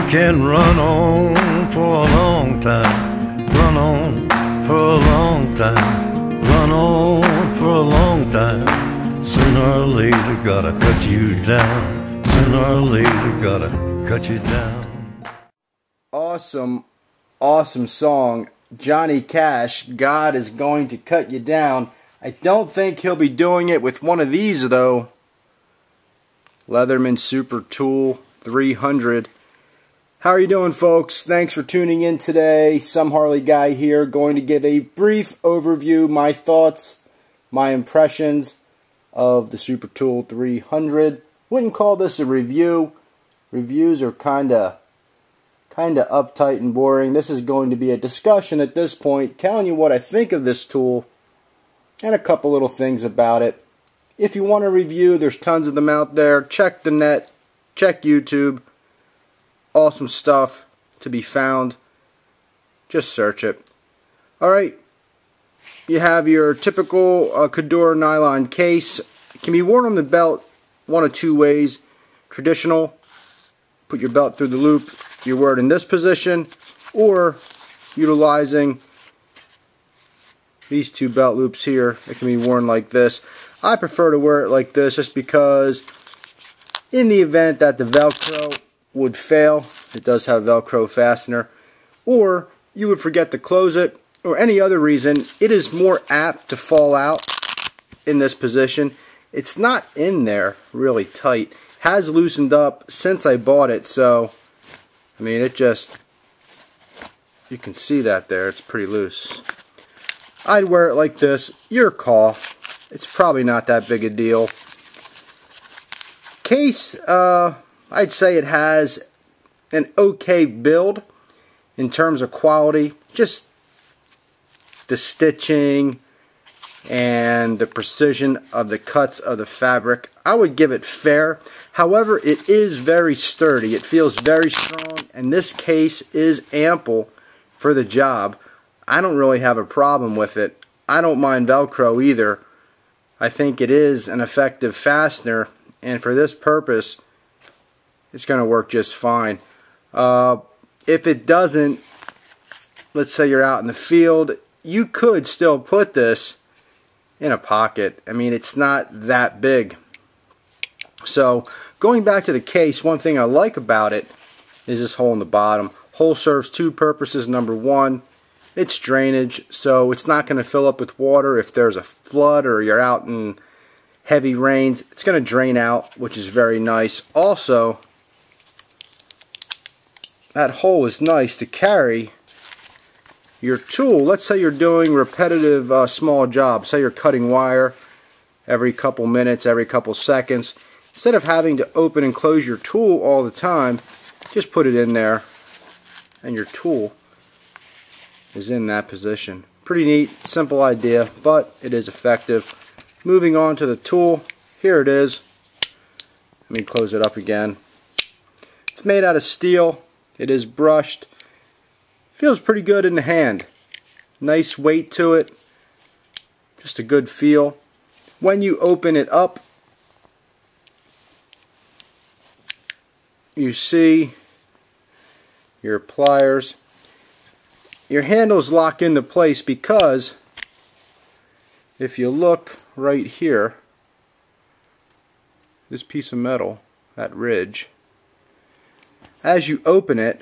can run on for a long time, run on for a long time, run on for a long time. Sooner or later gotta cut you down, sooner or later gotta cut you down. Awesome, awesome song. Johnny Cash, God is going to cut you down. I don't think he'll be doing it with one of these though. Leatherman Super Tool 300. How are you doing, folks? Thanks for tuning in today. Some Harley Guy here, going to give a brief overview, my thoughts, my impressions of the Super Tool 300. Wouldn't call this a review. Reviews are kinda uptight and boring. This is going to be a discussion at this point, telling you what I think of this tool and a couple little things about it. If you want a review, there's tons of them out there. Check the net, check YouTube. Awesome stuff to be found. Just search it. Alright, you have your typical Cador nylon case. It can be worn on the belt one of two ways. Traditional, put your belt through the loop, you wear it in this position, or utilizing these two belt loops here. It can be worn like this. I prefer to wear it like this just because in the event that the Velcro would fail, it does have Velcro fastener, or you would forget to close it, or any other reason, it is more apt to fall out in this position. It's not in there really tight. Has loosened up since I bought it, so I mean, it just, you can see that there, it's pretty loose. I'd wear it like this. Your call. It's probably not that big a deal. Case, I'd say it has an okay build in terms of quality. Just the stitching and the precision of the cuts of the fabric, I would give it fair. However, it is very sturdy. It feels very strong, and this case is ample for the job. I don't really have a problem with it. I don't mind Velcro either. I think it is an effective fastener, and for this purpose, it's going to work just fine. If it doesn't, let's say you're out in the field, you could still put this in a pocket. I mean, it's not that big. So, going back to the case, one thing I like about it is this hole in the bottom. Hole serves two purposes. Number one, it's drainage, so it's not going to fill up with water if there's a flood or you're out in heavy rains. It's going to drain out, which is very nice. Also, that hole is nice to carry your tool. Let's say you're doing repetitive small jobs. Say you're cutting wire every couple minutes, every couple seconds. Instead of having to open and close your tool all the time, just put it in there and your tool is in that position. Pretty neat, simple idea, but it is effective. Moving on to the tool, here it is. Let me close it up again. It's made out of steel. It is brushed. Feels pretty good in the hand. Nice weight to it. Just a good feel. When you open it up, you see your pliers. Your handles lock into place because if you look right here, this piece of metal, that ridge, as you open it,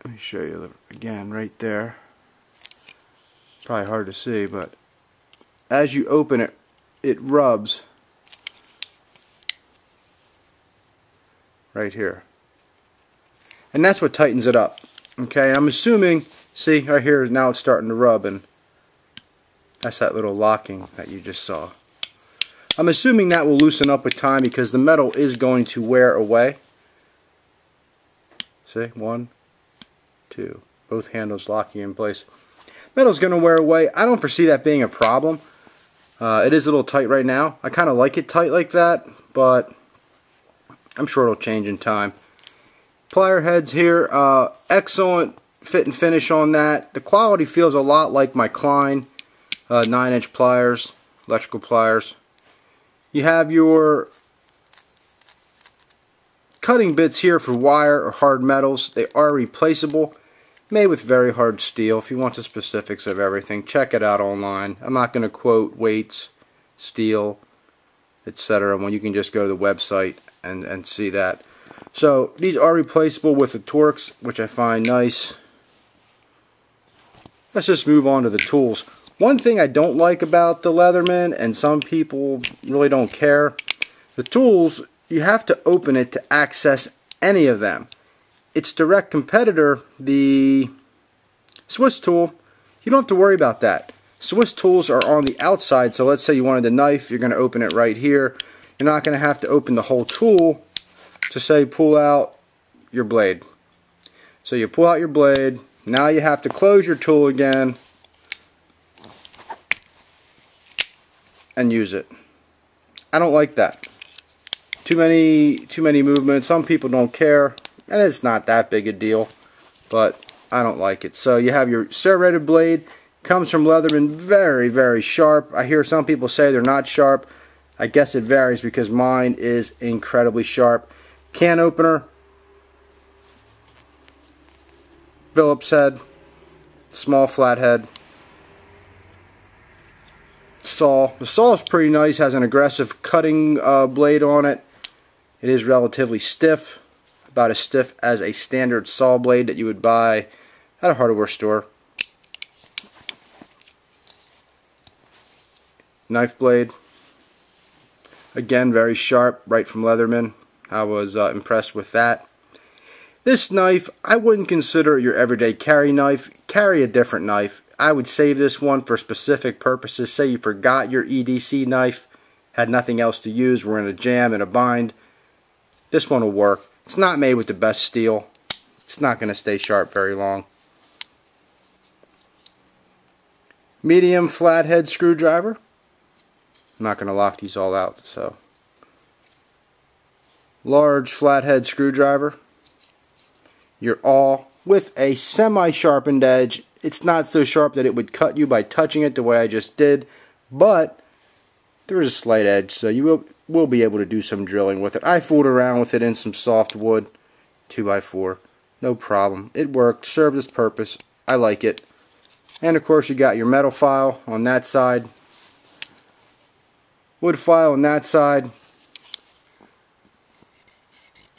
let me show you again right there. Probably hard to see, but as you open it, it rubs right here. And that's what tightens it up. Okay, I'm assuming, see right here, now it's starting to rub, and that's that little locking that you just saw. I'm assuming that will loosen up with time because the metal is going to wear away. See, 1, 2, both handles locking in place. Metal's going to wear away. I don't foresee that being a problem. It is a little tight right now. I kind of like it tight like that, but I'm sure it'll change in time. Plier heads here, excellent fit and finish on that. The quality feels a lot like my Klein 9-inch pliers, electrical pliers. You have your cutting bits here for wire or hard metals. They are replaceable, made with very hard steel. If you want the specifics of everything, check it out online. I'm not going to quote weights, steel, etc. when you can just go to the website and see that. So these are replaceable with the Torx, which I find nice. Let's just move on to the tools. One thing I don't like about the Leatherman, and some people really don't care, the tools, you have to open it to access any of them. Its direct competitor, the Swiss tool, you don't have to worry about that. Swiss tools are on the outside, so let's say you wanted a knife, you're going to open it right here. You're not going to have to open the whole tool to say pull out your blade. So you pull out your blade, now you have to close your tool again and use it. I don't like that. Too many movements. Some people don't care, and it's not that big a deal, but I don't like it. So you have your serrated blade, comes from Leatherman, very, very sharp. I hear some people say they're not sharp. I guess it varies because mine is incredibly sharp. Can opener, Phillips head, small flathead. Saw. The saw is pretty nice, has an aggressive cutting blade on it. It is relatively stiff, about as stiff as a standard saw blade that you would buy at a hardware store. Knife blade, again very sharp, right from Leatherman. I was impressed with that. This knife, I wouldn't consider it your everyday carry knife. Carry a different knife. I would save this one for specific purposes. Say you forgot your EDC knife, had nothing else to use, were in a jam, in a bind. This one will work. It's not made with the best steel. It's not going to stay sharp very long. Medium flathead screwdriver. I'm not going to lock these all out, so. Large flathead screwdriver. Your awl with a semi-sharpened edge. It's not so sharp that it would cut you by touching it the way I just did, but there is a slight edge, so you will be able to do some drilling with it. I fooled around with it in some soft wood, 2x4, no problem. It worked, served its purpose. I like it. And of course you got your metal file on that side, wood file on that side,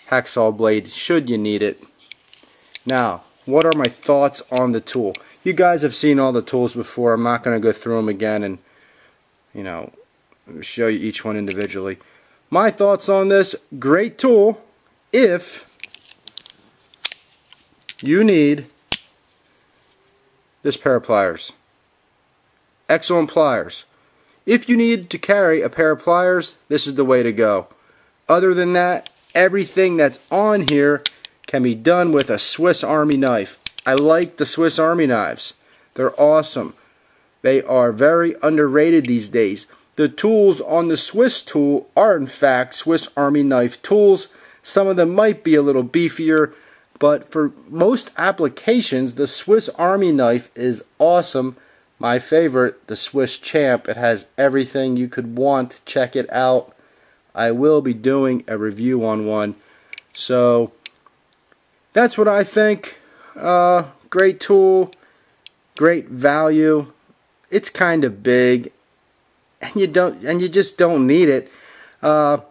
hacksaw blade should you need it. Now, what are my thoughts on the tool? You guys have seen all the tools before. I'm not going to go through them again and, you know, show you each one individually. My thoughts on this, great tool if you need this pair of pliers. Excellent pliers. If you need to carry a pair of pliers, this is the way to go. Other than that, everything that's on here can be done with a Swiss Army knife. I like the Swiss Army knives. They're awesome. They are very underrated these days. The tools on the Swiss tool are in fact Swiss Army knife tools. Some of them might be a little beefier, but for most applications, the Swiss Army knife is awesome. My favorite, the Swiss Champ. It has everything you could want. Check it out. I will be doing a review on one. So that's what I think. Great tool, great value. It's kind of big, and you just don't need it. I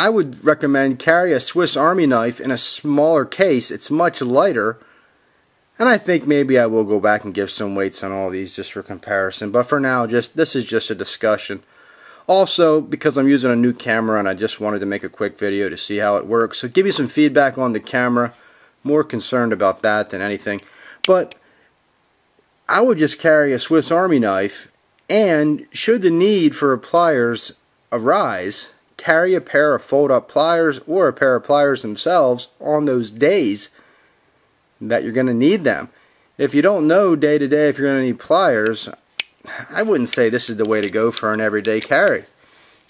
would recommend carry a Swiss Army knife in a smaller case. It's much lighter, and I think maybe I will go back and give some weights on all these just for comparison. But for now, this is just a discussion. Also, because I'm using a new camera and I just wanted to make a quick video to see how it works. So give me some feedback on the camera. More concerned about that than anything. But I would just carry a Swiss Army knife, and should the need for pliers arise, carry a pair of fold-up pliers or a pair of pliers themselves on those days that you're going to need them. If you don't know day to day if you're going to need pliers, I wouldn't say this is the way to go for an everyday carry.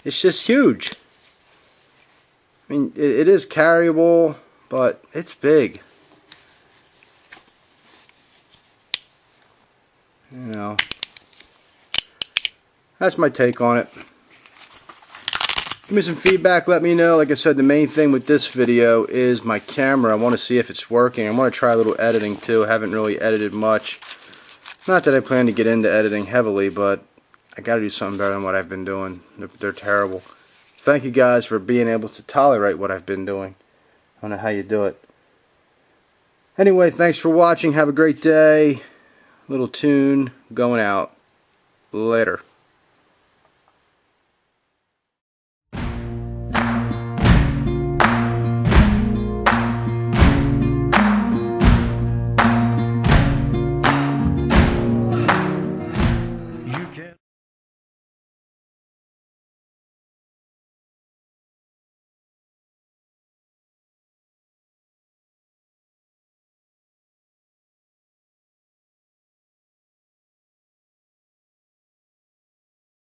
It's just huge. I mean, it is carryable, but it's big. You know, that's my take on it. Give me some feedback, let me know. Like I said, the main thing with this video is my camera. I want to see if it's working. I want to try a little editing too. I haven't really edited much. Not that I plan to get into editing heavily, but I got to do something better than what I've been doing. They're terrible. Thank you guys for being able to tolerate what I've been doing. I don't know how you do it. Anyway, thanks for watching. Have a great day. Little tune going out. Later.